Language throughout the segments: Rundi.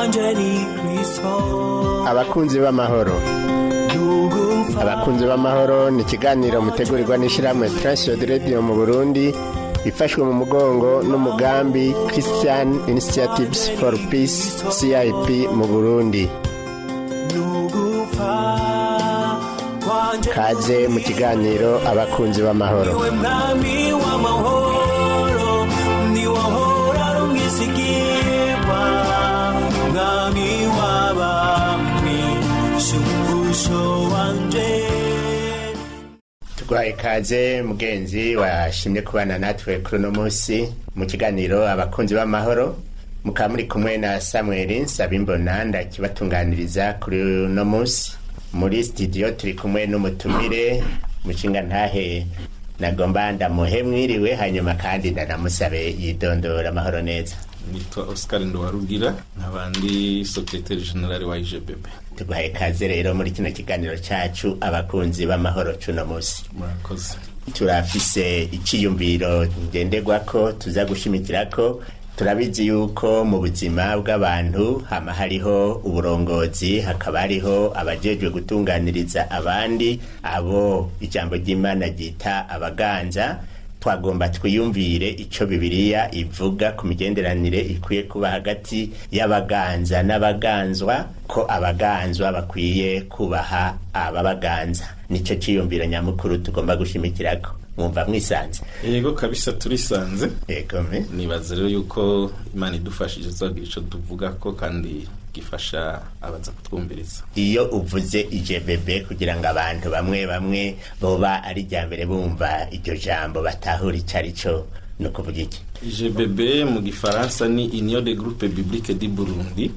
wanje ni Kristo. Abakunzi b'amahoro ni ikiganiro mutegurirwa n'ishyirahamwe Transworld Radio mu Burundi ifashwe mu mugongo n'umugambi Christian Initiatives for Peace CIP mu Burundi. Kaze mu kiganiro abakunzi b'amahoro. Tugwaye kaze mugenzi washimye kubana natwe kuri no munsi mu kiganiro abakunzi b'amahoro, mukaba muri kumwe na Samuel Nsabimbona ndakibatunganiriza kuri no munsi. Muri studio turi kumwe n'umutumire mushinga ntahe nagomba ndamuhe mwiriwe, hanyuma kandi ndanamusabe yidondora amahoro neza. Nitwa Oscar Ndowarugira, nkabandi Secretary General wa IGBB. Tuguhaye kaze rero muri kino kiganiro cyacu abakunzi b'amahoro cuno munsi. Murakoze. Turafise ikiyumviro ngenderwako tuza gushimikirako. Turabizi yuko mu buzima bw'abantu hama hariho uburongozi, hakaba hariho abajejwe gutunganiriza abandi, abo ijambo ry'Imana ryita abaganza. Twagomba twiyumvire ico Bibiliya ivuga ku migenderanire ikwiye kuba hagati y'abaganza n'abaganzwa, ko abaganzwa bakwiye kubaha ababaganza. Nico ciyumviro nyamukuru tugomba gushimikirako. Mwumva mwisanze? Yego kabisa turisanze. Yego me. Nibaza rero yuko Imana idufashije tuzagira ico tuvuga ko kandi gifasha abaza kutwumviriza. Iyo uvuze IGBB kugira ngo abantu bamwe boba ari ryambere bumva iryo jambo batahura icarico no kuvuga iki? IGBB mu gifaransa ni Union des Groupes Bibliques du Burundi.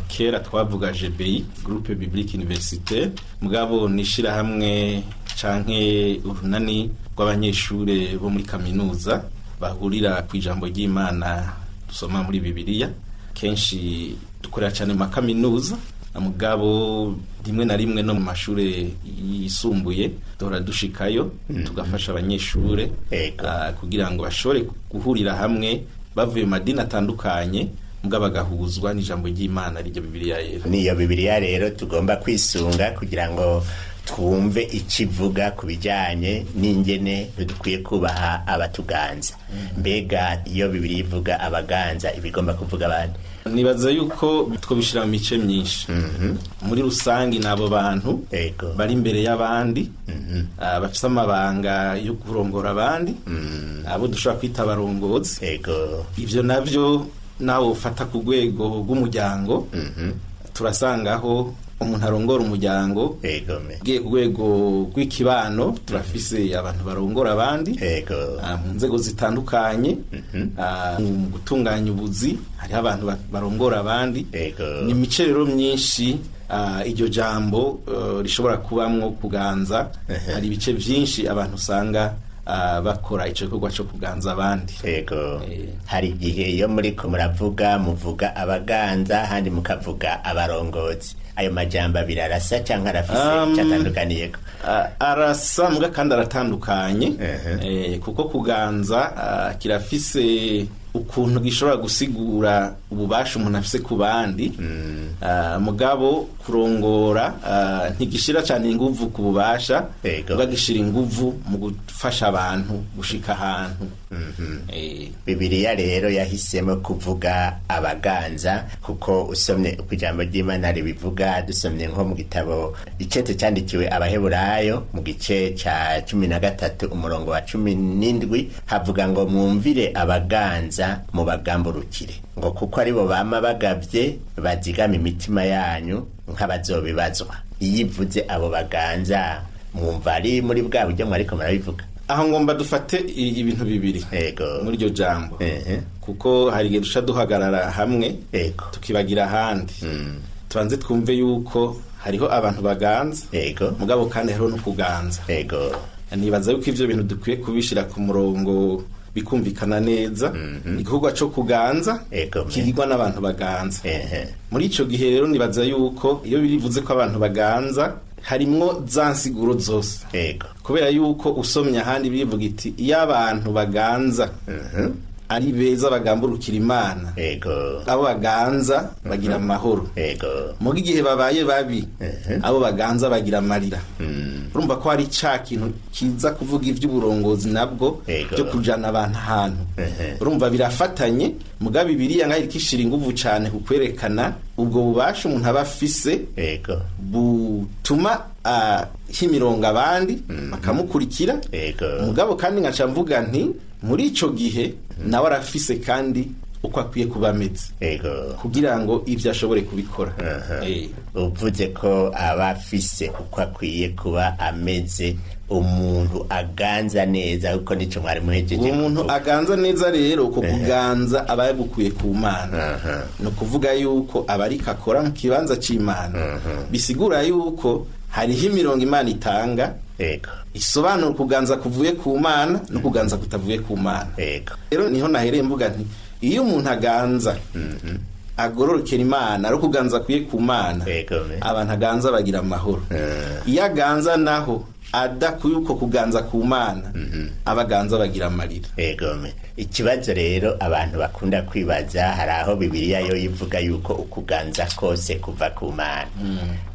Kera twavuga GBI, Groupe Biblique Universitaire, mugabo nishira hamwe canke urunani rw'abanyeshure bo muri kaminuza bahurira ku ijambo ry'Imana dusoma muri Bibiliya. Kenshi dukorera cyane mu kaminuza, mugabo rimwe na rimwe no mu mashure yisumbuye dora dushikayo tugafasha abanyeshure kugira ngo bashobore guhurira hamwe bavuye mu madini atandukanye, mugabo bagahuzwa n'ijambo ry'Imana ryo Bibiliya rero. Niyo Bibiliya rero tugomba kwisunga kugira ngo twumve ikivuga kubijanye n'ingene dukwiye kubaha abatuganza. Mbega iyo Bibiliya ivuga abaganza ibigomba kuvuga abandi? Nibaza yuko twobishira mu mice myinshi. Muri rusangi nabo bantu bari imbere y'abandi, bafise amabanga yo kurongora abandi, abo dushobora kwita abarongozi. Ivyo navyo nawe ufata ku rwego rw'umuryango, turasangaho umuntu arongora umuryango. Giye ku rwego rw'ikibano turafise abantu barongora abandi mu nzego zitandukanye. Mu gutunganya ubuzi hariho abantu barongora abandi. Ni imice rero myinshi iryo jambo rishobora kubamwo kuganza. Hari ibice vyinshi abantu usanga bakora ico gikorwa cyo kuganza abandi. Hari igihe iyo muriko muvuga abaganza handi mukavuga abarongozi, ayo majambo birarasa canke arafise cyatandukaniyeko? Arasa mbwa kandi aratandukanye. Kuko kuganza kirafise ukuntu gishobora gusigura ububasha umuntu afise ku bandi, mugabo kurongora ntigishira cyane inguvu ku bubasha, bagishira inguvu mu gufasha abantu gushika ahantu. Bibiliya rero yahisemo kuvuga abaganza kuko usomye ku ijambo ry'Imana ribivuga. Dusomye nko mu gitabo icete cyandikiwe Abaheburayo mu gice ca 13 umurongo wa 17 havuga ngo mwumvire abaganza mu bagamburukire, ngo kuko aribo bama bagavye bazigama imitima yanyu nk'abazobibazwa. Iyivuze abo baganza mwumva ari muri bwa buryo mwariko murabivuga? Aho ngomba dufate ibintu bibiri muri iryo jambo, kuko hari igihe dusha duhagarara hamwe tukibagira ahandi. Tubanze twumve yuko hariho abantu baganza, mugabo kandi hariho no kuganza. Nibaza yuko ivyo bintu dukwiye kubishira ku murongo bikumvikana neza. Igikorwa cyo kuganza kigirwa n'abantu baganza. Muri ico gihe rero nibaza yuko iyo birivuze ko abantu baganza harimwo za nsiguro zose. Kubera yuko usomye ahandi birivuga iti iyo abantu baganza ari beza bagamburukira Imana abo baganza bagira amahoro mu gihe babaye babi abo baganza bagira amarira. Urumva ko hari ca kintu kiza kuvuga ivy'uburongozi nabwo byo kujana abantu ahantu. Urumva birafatanye muga Bibiliya ngaho ikishira inguvu cyane kukwerekana ubwo bubasha umuntu aba afise butuma himironga abandi bakamukurikira mugabo kandi nkaca mvuga nti muri ico gihe nawe arafise kandi uko akwiye kuba ameze kugira ngo ivyo ashobore kubikora. Uvuze ko aba afise uko akwiye kuba ameze, umuntu aganza neza kuko nico mwari muhejeje. Umuntu aganza neza rero uko kuganza aba yagukuye ku Mana, no kuvuga yuko abarika akora mu kibanza c'Imana. Bisigura yuko hariho imirongo Imana itanga isobanura kuganza kuvuye ku Mana no kuganza kutavuye ku Mana. Rero niho nahereye mvuga nti iyo umuntu aganza agororokera Imana ari kuganza kuye ku Mana, abantu aganza bagira amahoro. Iyo aganza naho adakuye uko kuganza ku Mana abaganza bagira amarira. Ikibazo rero abantu bakunda kwibaza, hari aho Bibiliya yo ivuga yuko ukuganza kose kuva ku Mana,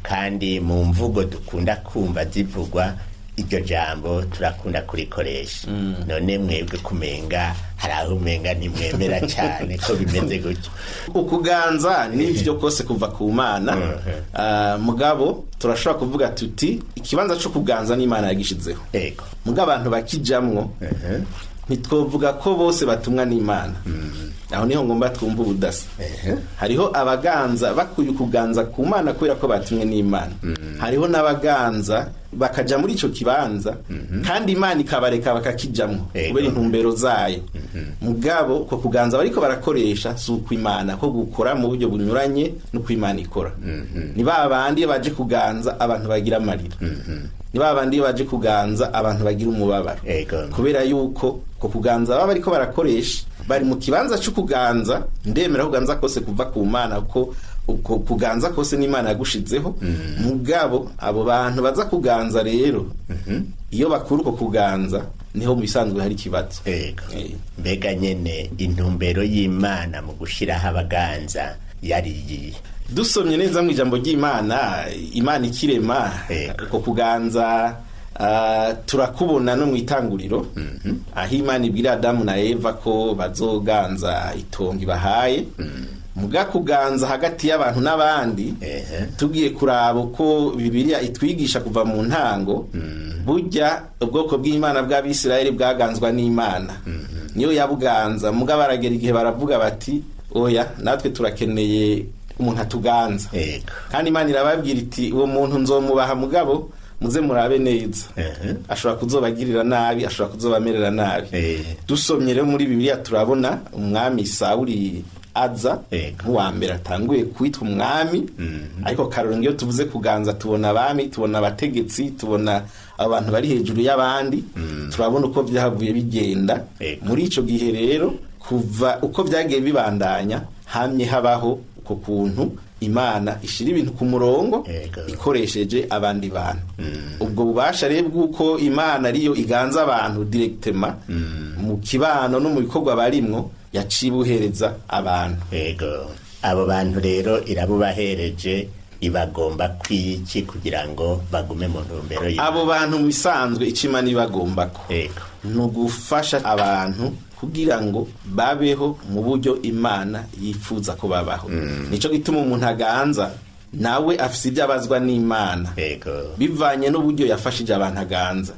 kandi mu mvugo dukunda kumva zivugwa iryo jambo turakunda kurikoresha. None mwebwe kumenga hari aho umenga ntimwemera cyane ko bimeze gutyo? Ukuganza n'ivyo kose kuva ku Mana, mugabo turashobora kuvuga tuti ikibanza cyo kuganza n'Imana yagishizeho. Mugabo abantu bakijamwo ntitwovuga ko bose batumwa n'Imana. Aho niho ngomba twumva ubudasa. Hariho abaganza bakuye kuganza ku Mana kubera ko batumwe n'Imana. Hariho n'abaganza bakaja muri ico kibanza kandi Imana ikabareka bakakijamwo kubera intumbero zayo. Mugabo ko kuganza bariko barakoresha suko Imana ko gukora mu buryo bunyuranye no kw'Imana ikora. Ni babandi baje kuganza abantu bagira amarira. Ni babandi baje kuganza abantu bagira umubabaro. Kubera yuko ko kuganza baba bariko barakoresha bari mu kibanza cyo kuganza. Ndemera kuganza kose kuva ku Mana ko uko kuganza kose n'Imana yagushizeho. Mugabo abo bantu baza kuganza rero iyo bakuru ko kuganza niho mu bisanzwe hari kibazo. Mbega nyene intumbero y'Imana mu gushiraho abaganza yari iyi? Dusomye neza mu ijambo ry'Imana, Imana ikirema ko kuganza turakubona no mu itanguriro aho Imana ibwira Adamu na Eva ko bazoganza itongo ibahaye. Muga kuganza hagati y'abantu n'abandi tugiye kuraba ko Bibiliya itwigisha kuva mu ntango, burya ubwoko bw'Imana bw'Abisirayeli bwaganzwa n'Imana. Niyo yabuganza muga baragera igihe baravuga bati oya natwe turakeneye umuntu atuganza. Kandi Imana irababwira iti uwo muntu nzomubaha mugabo muze murabe neza. Ashobora kuzobagirira nabi, ashobora kuzobamerera nabi. Dusomye rero muri Bibiliya turabona umwami Sawuli aza nk'uwa mbere atanguye kwitwa umwami. Ariko karorero iyo tuvuze kuganza tubona abami, tubona abategetsi, tubona abantu bari hejuru y'abandi. Turabona uko byahavuye bigenda. Muri ico gihe rero kuva uko byagiye bibandanya hamye habaho uko kuntu Imana ishira ibintu ku murongo ikoresheje abandi bantu. Ubwo bubasha rero bw'uko Imana ariyo iganza abantu directement mu kibano no mu bikorwa barimwo yacibuhereza abantu. Abo bantu rero irabubahereje, ibagomba kwiki kugira ngo bagume mu ntumbero y'Imana? Abo bantu bisanzwe icima nibagomba ko no gufasha abantu kugira ngo babeho mu buryo Imana yifuza ko babaho. Nico gituma umuntu aganza nawe afise ibyabazwa n'Imana bivanye n'uburyo yafashije abantu aganza.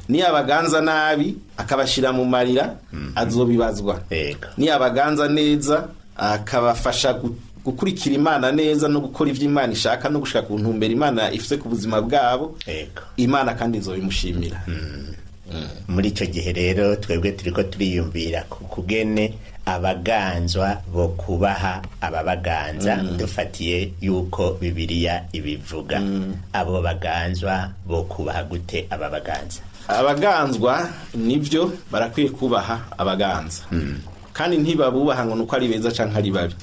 Ni abaganza nabi akabashira mu marira azobibazwa. Ni abaganza neza akabafasha gukurikira Imana neza no gukora ivyo Imana ishaka no gushaka ku ntumbero Imana ifise ku buzima bwabo, Imana kandi izobimushimira. Muri ico gihe rero twebwe turiko turiyumvira kugene abaganzwa bo kubaha ababaganza. Dufatiye yuko Bibiliya ibivuga, abo baganzwa bo kubaha gute ababaganza? Abaganzwa nivyo barakwiye kubaha abaganza, kandi ntibabubaha ngo nuko ari beza canke ari babi.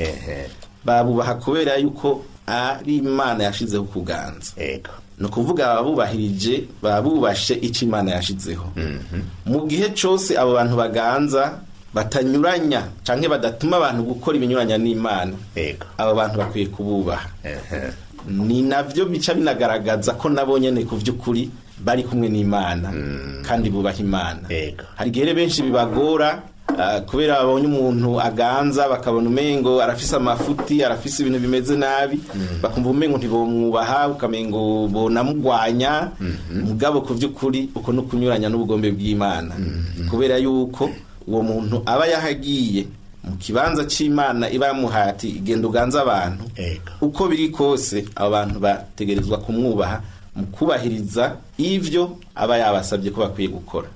Babubaha kubera yuko ari Imana yashizeho kuganza. No kuvuga babubahirije babubashe ico Imana yashizeho. Mu gihe cyose abo bantu baganza batanyuranya canke badatuma abantu gukora ibinyuranya n'Imana, abo bantu bakwiye kububaha. Ni navyo bica binagaragaza ko nabo nyene ku vy'ukuri bari kumwe n'Imana kandi bubaha Imana. Hari gihe benshi bibagora kubera babonye umuntu aganza bakabona umengo arafise amafuti, arafise ibintu bimeze nabi, bakumva umengo ntibomwubaha, ukamengo bonamugwanya. Mugabo ku vy'ukuri uko no kunyuranya n'ubugombe bw'Imana, kubera yuko uwo muntu aba yahagiye mu kibanza c'Imana iba yamuhati igenda uganza abantu. Uko biri kose abo bantu bategerezwa kumwubaha mu kubahiriza ivyo aba yabasabye ko bakwiye gukora.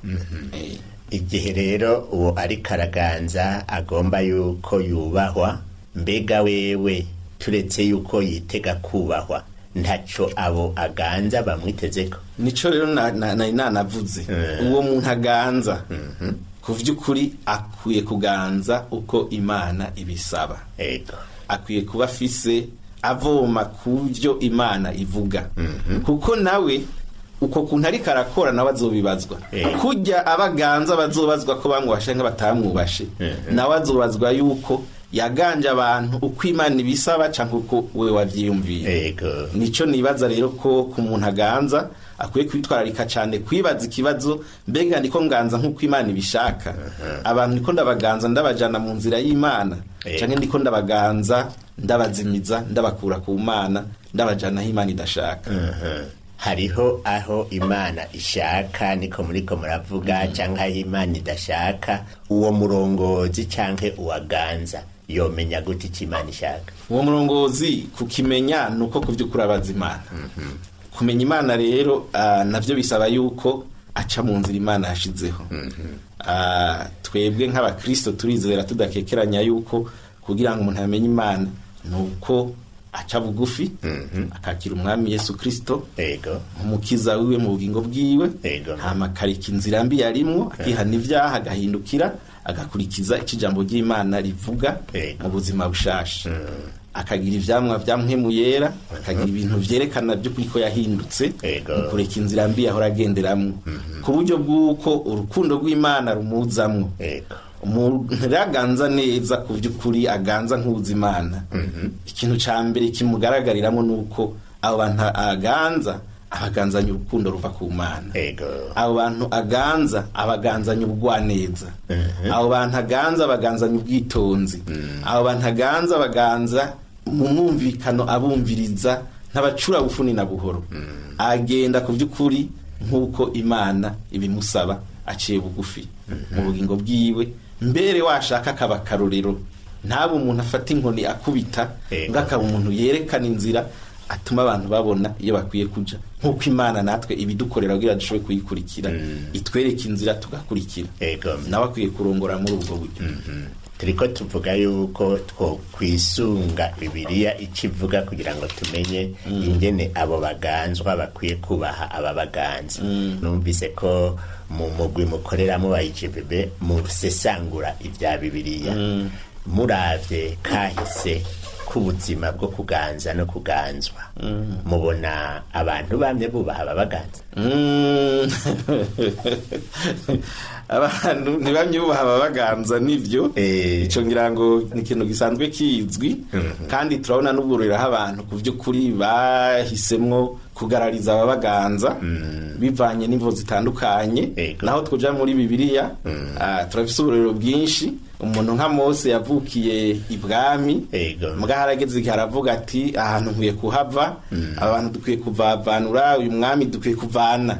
Igihe rero uwo ari karaganza agomba yuko yubahwa, mbega wewe turetse yuko yitega kubahwa, ntaco abo aganza bamwitezeko? Nico rero nanavuze, uwo muntu aganza ku vy'ukuri akwiye kuganza uko Imana ibisaba. Akwiye kuba afise avoma ku vyo Imana ivuga, kuko nawe uko kuntu ariko arakora nawe azobibazwa. Kurya abaganza bazobazwa ko bamwubashe nk'abatamwubashe, nawe azobazwa yuko yaganje abantu uko Imana ibisaba canke uko we wavyiyumviye. Nico nibaza rero ko ku muntu aganza akwiye kwitwararika cyane, kwibaza ikibazo, mbega ndiko nganza nk'uko Imana ibishaka? Abantu niko ndabaganza ndabajana mu nzira y'Imana, canke ndiko ndabaganza ndabazimiza ndabakura ku Mana ndabajana aho Imana idashaka? Hariho aho Imana ishaka niko muriko muravuga, canke aho Imana idashaka. Uwo murongozi canke uwaganza yomenya gute icyo Imana ishaka? Uwo murongozi kukimenya nuko kuvyukuri abaza Imana. Kumenya Imana rero navyo bisaba yuko aca mu nzira Imana yashizeho. Twebwe nk'abakristo turizera tudakekeranya yuko kugira ngo umuntu amenye Imana nuko aca bugufi akakira umwami Yesu Kristo umukiza wiwe mu bugingo bwiwe, hama akareka inzira mbi yarimwo, akihana ivyaha, agahindukira agakurikiza ijambo ry'Imana rivuga mu buzima bushasha. Akagira ivyamwa vya mpwemu yera, akagira ibintu vyerekana byo kuriko yahindutse, kureka inzira mbi yahora agenderamwo, ku buryo bw'uko urukundo rw'Imana rumuzamwo. Umuntu aganza neza ku vy'ukuri aganza nk'ubuzimana. Ikintu ca mbere kimugaragariramo nuko abo bantu aganza abaganzanya urukundo ruva ku Mana. Abo bantu aganza abaganzanya ubugwaneza. Abo bantu aganza abaganzanya ubwitonzi. Abo bantu aganza abaganza mu mwumvikano abumviriza ntabacura bufuni na buhoro. Agenda ku vy'ukuri nk'uko Imana ibimusaba, aciye bugufi mu bugingo bwiwe. Mbere washaka akaba karorero, ntabo umuntu afata inkoni akubita, ngakaba umuntu yerekana inzira atuma abantu babona iyo bakwiye kuja, nk'uko Imana natwe ibidukorera kugira dushobe kuyikurikira, itwereka inzira tugakurikira. Nawe akwiye kurongora muri ubwo buryo. Turiko tuvuga yuko two kwisunga Bibiliya ikivuga kugira ngo tumenye ingene abo baganzwa bakwiye kubaha aba baganza. Numvise ko mu mugwi mukoreramo wa IGBB musesangura ibya Bibiliya, muravye kahise k'ubuzima bwo kuganza no kuganzwa, mubona abantu bamye bubaha aba baganza? Abantu ntibamye bubaha aba baganza, nivyo ico ngira ngo ni ikintu gisanzwe kizwi. Kandi turabona n'ubururira abantu ku vy'ukuri bahisemwo kugarariza aba baganza bivanye n'imvo zitandukanye. Naho twoja muri Bibiliya turafise ubururiro bwinshi. Umuntu nka Mose yavukiye ibwami, muga harageze igihe aravuga ati ahantu nkwiye kuhava, abantu dukwiye kuvavanura, uyu mwami dukwiye kuvana,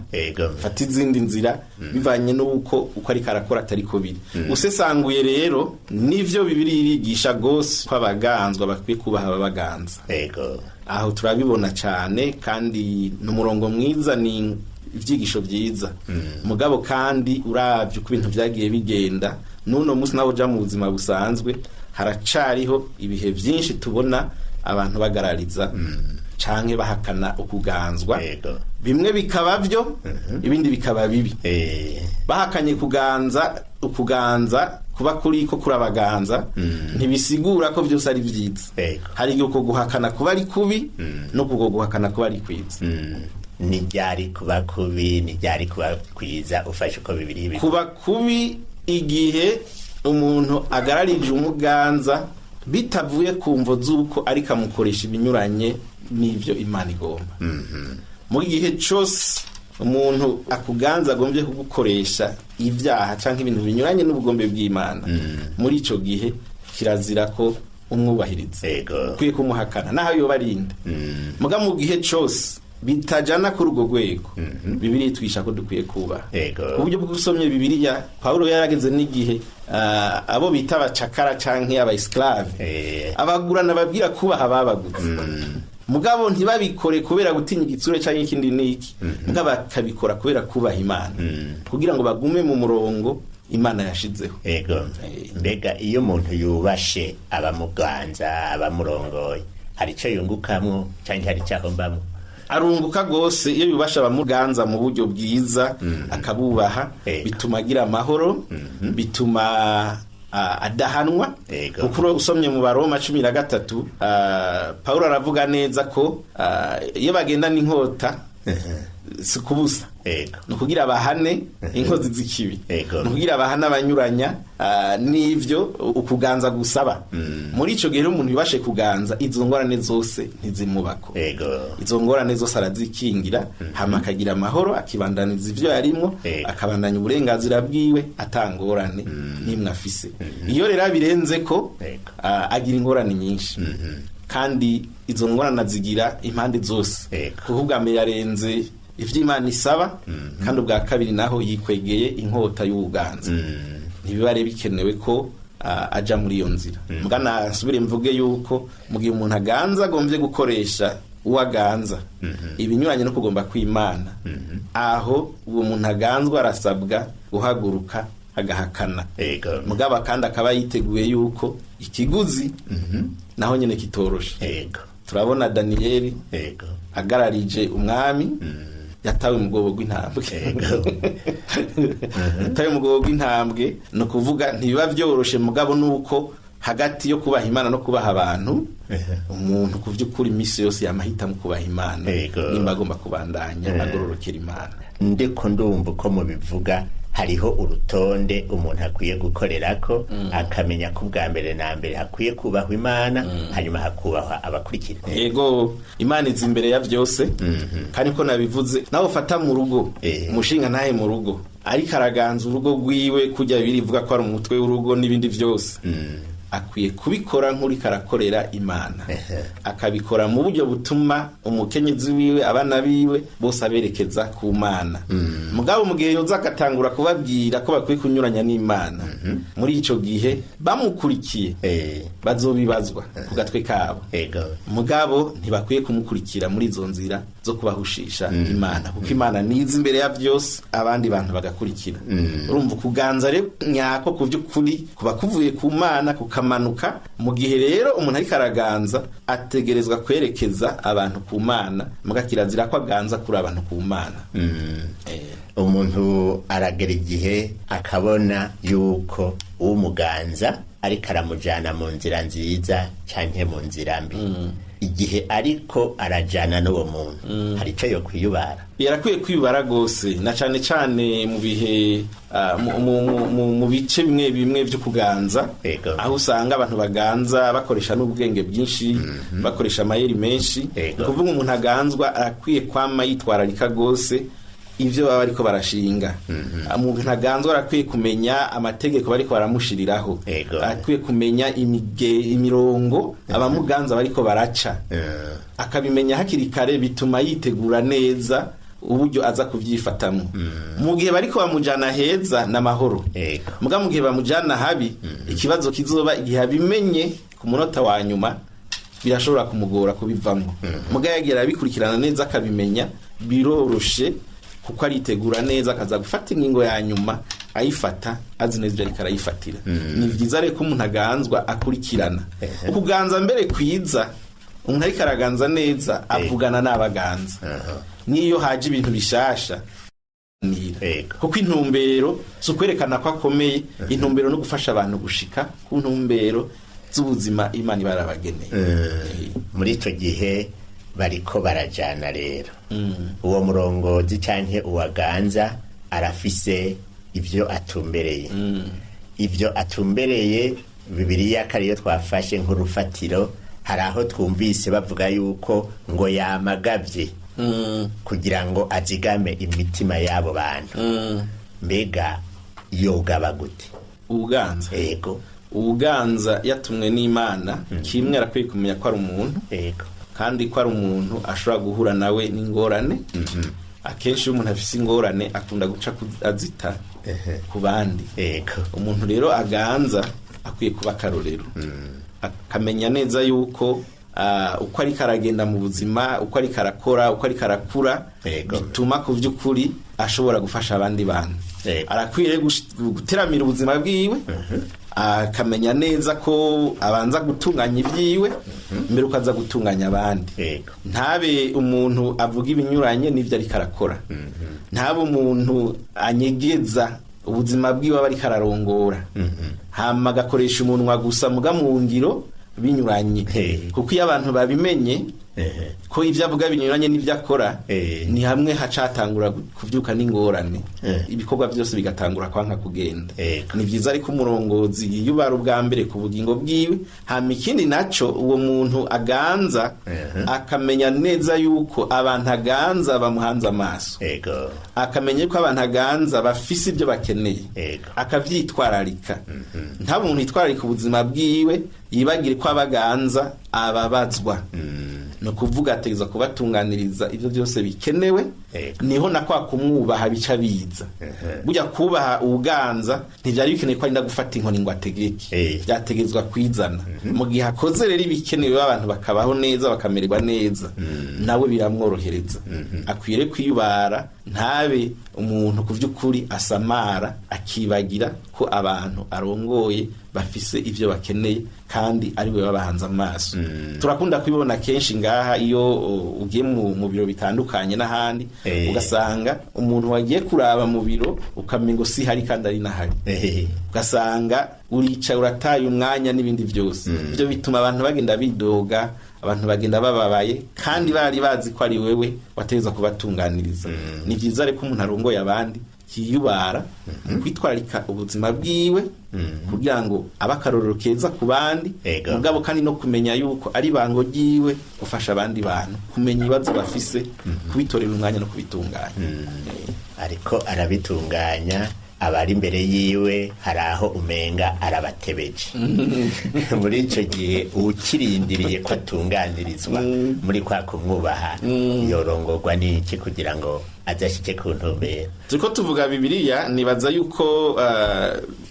fata izindi nzira, bivanye n'uko uko ari karakora atari ko biri. Usesanguye rero nivyo Bibiliya irigisha gose ko abaganzwa bakwiye kubaha abaganza. Aho turabibona cyane, kandi n'umurongo mwiza, ni ivyigisho vyiza. Mugabo kandi uravye uko ibintu vyagiye bigenda, nuno musi naho ja mu buzima busanzwe haracariho ibihe vyinshi tubona abantu bagarariza canke bahakana ukuganzwa. Bimwe bikaba vyo, ibindi bikaba bibi. Bahakanye ukuganza kuba kuriko kurabaganza ntibisigura ko vyose ari vyiza. Hari igihe uko guhakana kuba ari kubi, no kuko guhakana kuba ari kwiza. Nijyari kuba kubi, nijyari kuba kwiza, ufashe uko Bibiliya kuba kubi igihe umuntu agararije umuganza bitavuye ku mvo z'uko ariko amukoresha ibinyuranye n'ibyo Imana igomba. Mu gihe cyose umuntu akuganza agombye kugukoresha ibyaha cyangwa ibintu binyuranye n'ubugombe bw'Imana, muri ico gihe kirazira ko umwubahiriza, ukwiye kumuhakana naho yoba arinda. Muga mu gihe cyose bitajana kuri urwo rwego, Bibiliya itwisha ko dukwiye kubaha. Ku buryo bwo gusomye Bibiliya, Pawulo yarageze n'igihe abo bita abacakara canke abaesclave abagurana babwira kubaha ababaguze. Mugabo ntibabikore kubera gutinya igitsure canke ikindi niki, mugabo bakabikora kubera kubaha Imana, kugira ngo bagume mu murongo Imana yashizeho. Mbega iyo umuntu yubashe abamuganza, abamurongoye, hari ico yungukamwo canke hari ico ahombamwo? Arunguka gose iyo yubasha abamuganza mu buryo bwiza, akabubaha, bituma agira amahoro, bituma adahanwa. Kuko usomye mu Baroma 13, Paulo aravuga neza ko iyo bagenda n'inkota si kubusa, ni ukugira abahane inkozi z'ikibi, ni ukugira abahane abanyuranya n'ivyo ukuganza gusaba. Muri ico gihe umuntu yubashe kuganza, izo ngorane zose ntizimubako, izo ngorane zose arazikingira, hama akagira amahoro, akibandaniza ivyo yarimwo, akabandanya uburenganzira bwiwe atangorane nimwe afise. Iyo rero birenze ko agira ingorane nyinshi, kandi izo ngorane zigira impande zose, kuko ubwa mbere yarenze ivyo Imana isaba, kandi ubwa kabiri naho yikwegeye inkota y'ubuganza. Ntibibare bikenewe ko aja muri iyo nzira. Mugana nsubire mvuge yuko mu gihe umuntu aganza agombye gukoresha uwaganza ibinyuranye no kugomba kw'Imana, aho uwo muntu aganzwa arasabwa guhaguruka agahakana. Mugaba kandi akaba yiteguye yuko ikiguzi naho nyene kitoroshe. Turabona Daniyeli agararije umwami, yatawe mu bwobo bw'intambwe. Yatawe mu bwobo bw'intambwe, no kuvuga ntibiba vyoroshe, mugabo nuko hagati yo kubaha Imana no kubaha abantu, umuntu kuvyukuri imisi yose yamahita mu kubaha Imana, nimba agomba kubandanya agororokera Imana. Ndiko ndumva ko mu bivuga hariho urutonde umuntu akwiye gukorerako, akamenya ko bwa mbere na mbere hakwiye kubahwa Imana, hanyuma hakubahwa abakurikira. Imana izi imbere ya vyose, kandi ko nabivuze, nawe ufata mu rugo, umushinga ntahe mu rugo ariko araganza urugo rwiwe, kujya birivuga ko ari umutwe w'urugo n'ibindi vyose, akwiye kubikora nk'uri karakorera Imana, akabikora mu buryo butuma umukenyezi wiwe, abana biwe bose aberekeza ku Mana. Mugabo mu gihe yoza agatangura kubabwira ko bakwiye kunyuranya n'Imana, muri ico gihe bamukurikiye bazobibazwa ku gatwe kabo. Mugabo ntibakwiye kumukurikira muri izo nzira zo kubahushisha Imana, kuko Imana nizi imbere ya vyose, abandi bantu bagakurikira. Urumva kuganza rero nyako ku vy'ukuri kuba kuvuye ku Mana kukamanuka. Mu gihe rero umuntu ariko araganza, ategerezwa kwerekeza abantu ku Mana, muga kirazira ko aganza kuri abantu ku Mana. Umuntu aragera igihe akabona yuko umuganza ariko aramujana mu nzira nziza canke mu nzira mbi. Igihe ariko arajana n'uwo muntu, hari ico yo kwiyubara? Yarakwiye kwiyubara gose, na cane cane mu bihe mu bice bimwe bimwe vyo kuganza, aho usanga abantu baganza bakoresha n'ubwenge bwinshi, bakoresha amayeri menshi. Kuvuga umuntu aganzwa arakwiye kwama yitwararika gose ivyo baba bariko barashinga. Umuntu ntaganzwa arakwiye kumenya amategeko bariko baramushiriraho, arakwiye kumenya imirongo abamuganza bariko baraca, akabimenya hakiri kare, bituma yitegura neza uburyo aza kuvyifatamwo. Mu gihe bariko bamujana heza n'amahoro, muga mu gihe bamujana habi, ikibazo kizoba igihe abimenye ku munota wa nyuma, birashobora kumugora kubivamwo. Muga yagira abikurikirana neza akabimenya, biroroshe, kuko aritegura neza, akaza gufata ingingo ya nyuma ayifata azi neza ariko arayifatira. Ni vyiza rero ko umuntu aganzwa akurikirana. Kuganza mbere kwiza, umuntu ariko araganza neza avugana n'abaganza. Niyo haje ibintu bishasha, kuko intumbero zo kwerekana ko akomeye, intumbero no gufasha abantu gushika ku ntumbero z'ubuzima Imana ibarabageneye. Muri ico gihe bariko barajana rero, uwo murongozi canke uwaganza arafise ivyo atumbereye. ivyo atumbereye Bibiliya kariyo twafashe nk'urufatiro, hari aho twumvise bavuga yuko ngo yamagavye kugira ngo azigame imitima y'abo bantu. Mbega yogaba gute ubuganza? Yego, ubuganza yatumwe n'Imana, kimwe arakwiye kumenya ko ari umuntu, yego, kandi ko ari umuntu ashobora guhura nawe n'ingorane. Akenshi iyo umuntu afise ingorane akunda guca azita ku bandi. yego, Umuntu rero aganza akwiye kuba akarorero, akamenya neza yuko uko ariko aragenda mu buzima, uko ariko arakora, uko ariko arakura, bituma ku by'ukuri ashobora gufasha abandi bantu. Arakwiye guteramira ubuzima bwiwe, akamenya neza ko abanza gutunganya ibyiwe mbere ukaza gutunganya abandi. Ntabe umuntu avuga ibinyuranye n'ibyo ariko arakora, ntabe umuntu anyegeza ubuzima bwiwe aba ariko ararongora, hama agakoresha umunwa gusa muga mu ngiro binyuranye. Kuko iyo abantu babimenye ko ivyo avuga binyuranye n'ivyo akora, ni hamwe hacatangura kuvyuka n'ingorane, ibikorwa byose bigatangura kwanka kugenda. Ni vyiza ariko umurongozi yiyubara ubwa mbere ku bugingo bwiwe, hama ikindi naco uwo muntu aganza akamenya neza yuko abantu aganza bamuhanze amaso, akamenya ko abantu aganza bafise ibyo bakeneye, akavyitwararika. Nta muntu yitwararika ubuzima bwiwe yibagire ko abaganza ababazwa, no kuvuga ategeza kubatunganiriza ibyo byose bikenewe. Niho na kwa kumwubaha bica biza. Burya kubaha ubuganza ntivyari bikeneye ko arinda gufata inkoni ngo ategeke, byategezwa kwizana. Mu gihe akoze rero ibikenewe abantu bakabaho neza, bakamererwa neza, nawe biramworohereza. Akwiriye kwiyubara, ntabe umuntu ku vy'ukuri asamara akibagira ko abantu arongoye bafise ivyo bakeneye kandi ari we babahanze amaso. Turakunda kubibona kenshi ngaha iyo ugiye mu biro bitandukanye n'ahandi, ugasanga umuntu wagiye kuraba mu biro ukamengo si hari kandi ari nahari, ugasanga urica urataye umwanya n'ibindi byose. Ibyo bituma abantu bagenda bidoga, abantu bagenda bababaye, kandi bari bazi ko ari wewe wategeza kubatunganiriza. Ni vyiza reko umuntu arongoye abandi yiyubara, kwitwararika ubuzima bwiwe kugira ngo abakarorero keza ku bandi, mugabo kandi no kumenya yuko ari bango ryiwe gufasha abandi bantu kumenya ibibazo bafise, kubitorera umwanya no kubitunganya. Ariko arabitunganya, abari imbere yiwe hari aho umenga arabatebeje. Muri ico gihe ukirindiriye ko atunganirizwa muri kwa kumwubaha, yorongorwa n'iki kugira ngo azashike ku ntumbero? Turiko tuvuga Bibiliya, nibaza yuko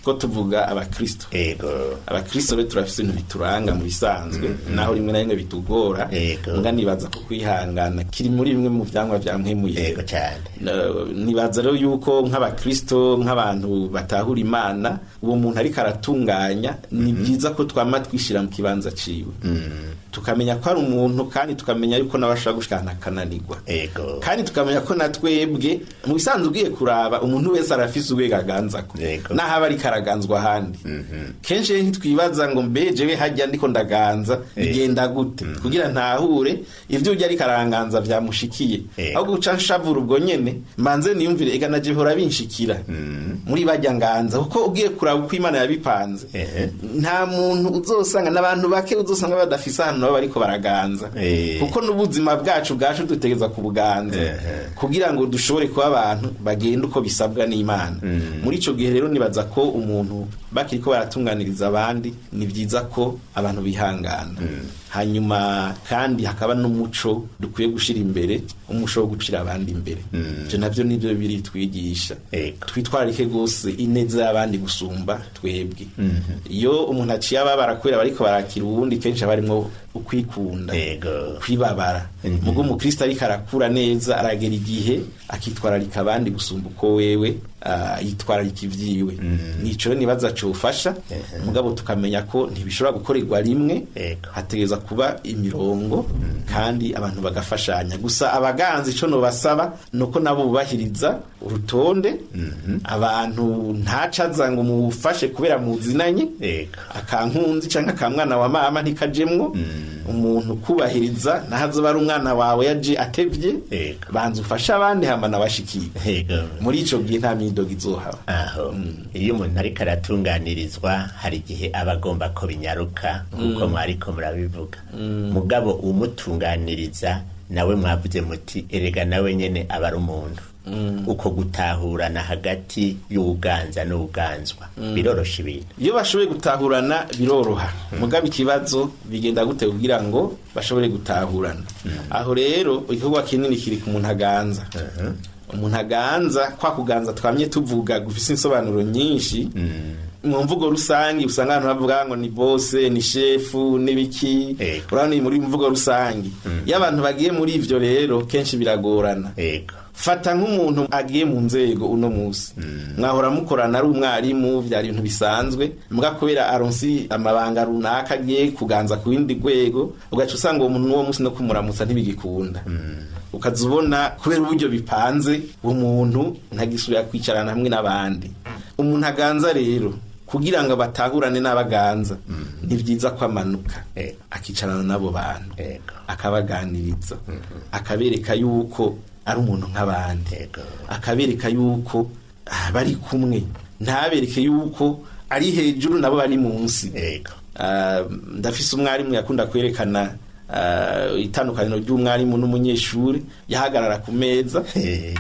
ko tuvuga abakristo. Abakristo be turafise ibintu bituranga mu bisanzwe, naho rimwe na rimwe bitugora. Nga nibaza ko kwihangana kiri muri bimwe mu vyangwa vya mpwemuye cyane. Nibaza rero yuko nk'abakristo, nk'abantu batahura Imana, uwo muntu ariko aratunganya, ni byiza ko twama twishira mu kibanza ciwe, tukamenya ko ari umuntu, kandi tukamenya yuko nabashaka gushikana akananirwa, kandi tukamenya ko natwebwe mu bisanzwe ugiye kuraba umuntu wese arafise ubwega aganzako, naho aba ariko araganzwa ahandi. Kenshi ntitwibaza ngo mbeje we hajya ndiko ndaganza bigenda gute, kugira ntahure ivyo ujya ariko aranganza vyamushikiye, aho guca nshavura ubwo nyene manze niyumvire ega naje hora binshikira muri bajya nganza. Kuko ugiye kuraba uko Imana yabipanze, nta muntu uzosanga, n'abantu bake uzosanga badafise ahantu nabo bariko baraganza, kuko n'ubuzima bwacu dutegeza kubuganza kugira ngo dushobore kuba abantu bagenda uko bisabwa n'Imana. Muri ico gihe rero nibaza ko umuntu bakiriko baratunganiriza abandi, ni vyiza ko abantu bihangana. Hanyuma kandi hakaba n'umuco dukwiye gushira imbere, umuco wo gucira abandi imbere. Je navyo nivyo biri twigisha, twitwararike gose ineza y'abandi gusumba twebwe. Iyo umuntu aciye ababara kubera bariko barakira uwundi, kenshi abarimwo ukwikunda, kwibabara. Mugo umukristo ariko arakura neza, aragera igihe akitwararika abandi gusumba uko wewe yitwararika ivyiwe. Nico rero nibaza cofasha, mugabo tukamenya ko ntibishobora gukorerwa rimwe, hategeza kuba imirongo kandi abantu bagafashanya. Gusa abaganzi ico no basaba nuko nabo bubahiriza urutonde, abantu ntacaza ngo mufashe kubera muzinanye, akankunzi canke akamwana wa mama ntikajemwo. Umuntu kubahiriza, nahazoba ari umwana wawe yaje atevye, banza ufasha abandi hama nabashikira. Muri ico gihe nta myidogo izohaba. Aho iyo umuntu ariko aratunganirizwa hari igihe aba agomba ko binyaruka nk'uko mwariko murabivuga, mugabo umutunganiriza nawe mwavuze muti erega nawe nyene aba ari umuntu. Uko gutahurana hagati y'uganza n'uganzwa birorosha ibintu. Iyo bashoboye gutahurana biroroha, mugabo ikibazo bigenda gute kugira ngo bashobore gutahurana. Aho rero igikorwa kinini kiri ku muntu aganza. Umuntu aganza, kwa kuganza twamye tuvuga gufise insobanuro nyinshi. Mu mvugo rusangi usanga abantu bavuga ngo ni bose, ni shefu, n'ibiki. Urabona muri mvugo rusangi. Iyo abantu bagiye muri ivyo rero kenshi biragorana. Fata nk'umuntu agiye mu nzego uno musi, mwahora mukorana ari umwarimu, byari ibintu bisanzwe, mbwa kubera aronsi amabanga runaka agiye kuganza ku bindi rwego, ugaca usanga uwo muntu n'uwo musi no kumuramutsa ntibigikunda. Ukazubona kubera uburyo bipanze uwo muntu ntagisubira kwicarana hamwe n'abandi. Umuntu aganza rero kugira ngo batahurane n'abaganza ni byiza ko amanuka akicarana nabo bantu, akabaganiriza, akabereka yuko ari umuntu nk'abandi, akabereka yuko bari kumwe, ntabereke yuko ari hejuru nabo bari munsi. Ndafise umwarimu yakunda kwerekana itandukaniro ry'umwarimu n'umunyeshuri, yahagarara ku meza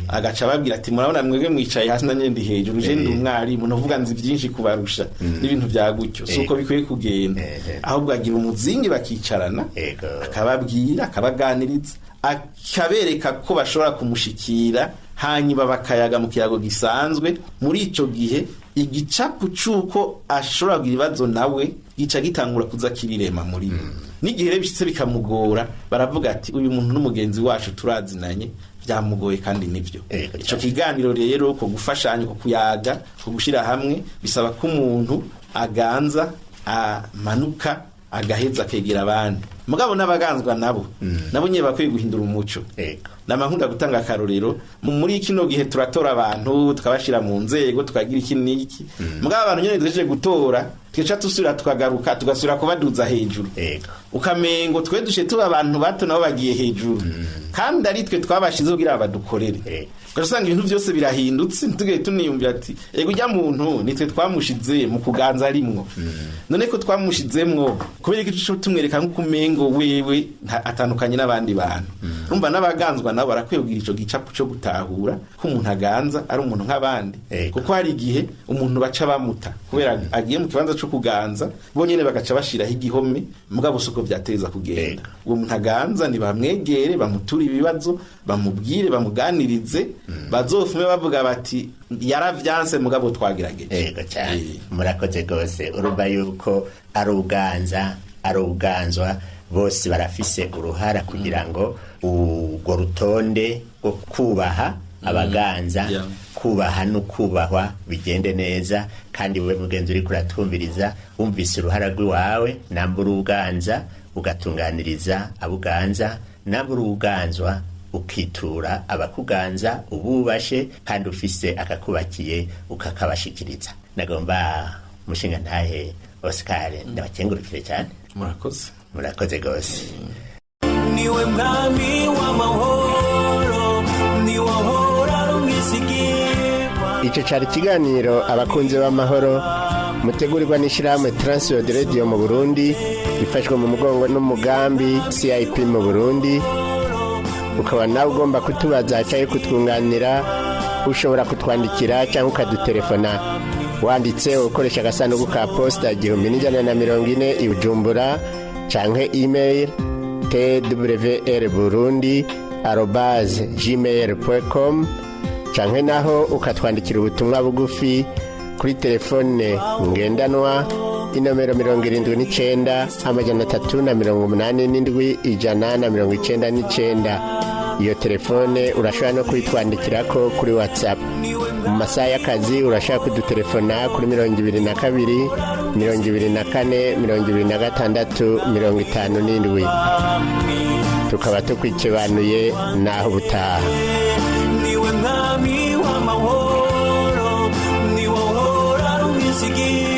agaca ababwira ati murabona mwebwe mwicaye hasi nanye ndi hejuru, je ndi umwarimu navuga nzi byinshi kubarusha n'ibintu bya gutyo. Suko bikwiye kugenda, ahubwo agira umuzingi bakicarana, akababwira, akabaganiriza, akabereka ko bashobora kumushikira, hanyuma bakayaga mu kiyago gisanzwe. Muri ico gihe igicapu c'uko ashobora kugira ibibazo nawe gica gitangura kuza kirirema muri n'igihe rero bishitse bikamugora, baravuga ati uyu muntu n'umugenzi wacu turazinanye, byamugoye kandi nivyo. Ico kiganiro rero ko gufashanya, ko kuyaga, ko gushira hamwe, bisaba ko umuntu aganza, amanuka, agaheza akegera abandi. Mugabo n'abaganzwa nabo nye bakwiye guhindura umuco. Namankunda gutanga akarorero, muri kino gihe turatora abantu tukabashira mu nzego, tukagira iki niki. Mugabo abantu nyene duhejeje gutora twica tusubira tukagaruka tugasubira kubaduza hejuru. Ukamengo twe dushe tuba abantu bato nabo bagiye hejuru, kandi ari twe twabashize kugira abadukorere. Gasanga ibintu byose birahindutse, tugiye tuniyumvira ati ego ujya muntu nitwe twamushize mu kuganza rimwo. None ko twamushizemwo kubera igice tumwereka nk'ukumengo wewe atandukanye n'abandi bantu. Urumva n'abaganzwa nabo barakwiye kugira ico gicapu cyo gutahura ko umuntu aganza ari umuntu nk'abandi. Kuko hari igihe umuntu baca bamuta kubera agiye mu kibanza cyo kuganza, bonyene bagaca bashiraho igihome, mugabo suko byateza kugenda. Uwo muntu aganza ni bamwegere, bamutura ibibazo, bamubwire, bamuganirize, bazofume bavuga bati yaravyanse mugabo twagirageje. Cyane murakoze gose. Urumva yuko ari uganza ari uganzwa bose barafise uruhara kugira ngo urwo rutonde rwo kubaha abaganza, kubaha no kubahwa bigende neza. Kandi wewe mugenzi uri kuratumviriza wumvise uruhara rw'iwawe, nambura uganza ugatunganiriza abuganza, nambura uganzwa ukitura abakuganza, ububashe kandi ufise akakubakiye ukakabashikiriza. Nagomba mushinga ntahe Oscar ndabakengurukire cyane. Murakoze gose. Niwe mwami w'amahoro, niwe ahora rumwisigirwa. Ico cari kiganiro abakunzi b'amahoro mutegurirwa n'ishirahamwe Transworld Radio mu Burundi, ifashwe mu mugongo n'umugambi CIP mu Burundi. Ukaba nawe ugomba kutubaza cyangwa kutwunganira, ushobora kutwandikira cyangwa ukadutelefona wanditse ukoresha agasanduku ka posta 1140 i Bujumbura, canke email twrburundi@gmail.com, canke naho ukatwandikira ubutumwa bugufi kuri telefone ngendanwa inomero 79 387 199. Iyo telefone urashobora no kwitwandikirako kuri WhatsApp. Mu masaha y'akazi urashobora kudutelefona kuri 22 24 26 57. Tukaba tukwikebanuye naho butaha. Niwe mwami w'amahoro, niwe ahora rumwisigirwa.